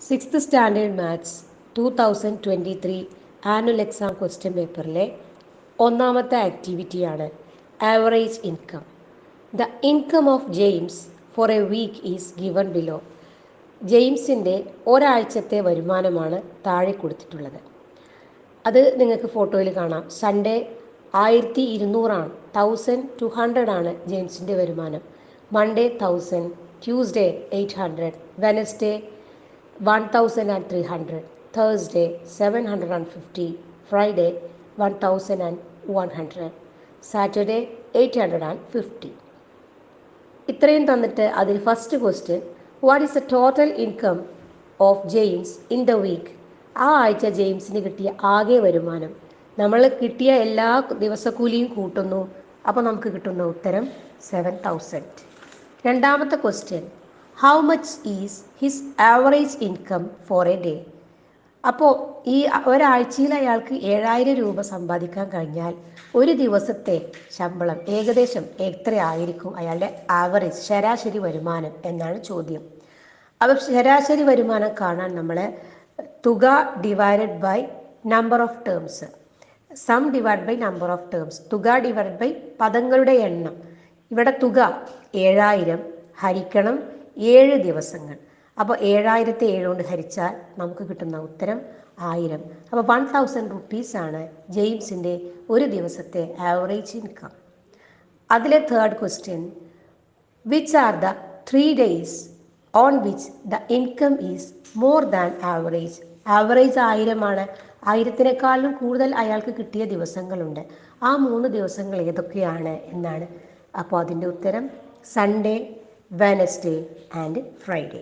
Sixth standard maths 2023 annual exam question പേപ്പറിലെ ഒന്നാമത്തെ ആക്ടിവിറ്റിയാണ് average income. The income of James for a week is given below. ജെയിംസിൻ്റെ ഒരാഴ്ചത്തെ വരുമാനമാണ് താഴെ കൊടുത്തിട്ടുള്ളത്. അത് നിങ്ങൾക്ക് ഫോട്ടോയിൽ കാണാം. സൺഡേ 1200 1200 ആണ് ജെയിംസിൻ്റെ വരുമാനം. Monday 1000, Tuesday 800, Wednesday 1300, Thursday 750, Friday 1100, Saturday 850. ഇത്രയും തന്നിട്ട് അതിൽ first question, what is the total income of James in the week? ആ ആഴ്ച ജെയിംസിന് കിട്ടിയ ആകെ വരുമാനം. നമ്മൾ കിട്ടിയ എല്ലാ ദിവസക്കൂലിയും കൂട്ടുന്നു, അപ്പോൾ നമുക്ക് കിട്ടുന്ന ഉത്തരം 7000. രണ്ടാമത്തെ question, how much is his average income four A day? അപ്പോൾ ഈ ഒരാഴ്ചയിൽ അയാൾക്ക് 7000 രൂപ സമ്പാദിക്കാൻ കഴിഞ്ഞാൽ ഒരു ദിവസത്തെ ശമ്പളം ഏകദേശം എത്രയായിരിക്കും അയാളുടെ ആവറേജ്, ശരാശരി വരുമാനം എന്നാണ് ചോദ്യം. അപ്പോൾ ശരാശരി വരുമാനം കാണാൻ നമ്മൾ തുക divided by number of terms, sum divide by number of terms, തുക ഡിവൈഡഡ് ബൈ പദങ്ങളുടെ എണ്ണം. ഇവിടെ തുക 7000 ഹരിക്കണം 7 ദിവസങ്ങൾ. അപ്പോൾ 7000 കൊണ്ട് ഹരിച്ചാൽ നമുക്ക് കിട്ടുന്ന ഉത്തരം 1000. അപ്പോൾ 1000 റുപ്പീസാണ് ജെയിംസിൻ്റെ ഒരു ദിവസത്തെ ആവറേജ് ഇൻകം. അതിലെ third question, which are the 3 days on which the income is more than average? Average 1000 ആണ്. 1000-നെക്കാളും കൂടുതൽ അയാൾക്ക് കിട്ടിയ ദിവസങ്ങളുണ്ട്. ആ 3 ദിവസങ്ങൾ ഏതൊക്കെയാണ് എന്നാണ്. അപ്പോൾ അതിൻ്റെ ഉത്തരം സൺഡേ, വെനസ്ഡേ ആൻഡ് ഫ്രൈഡേ.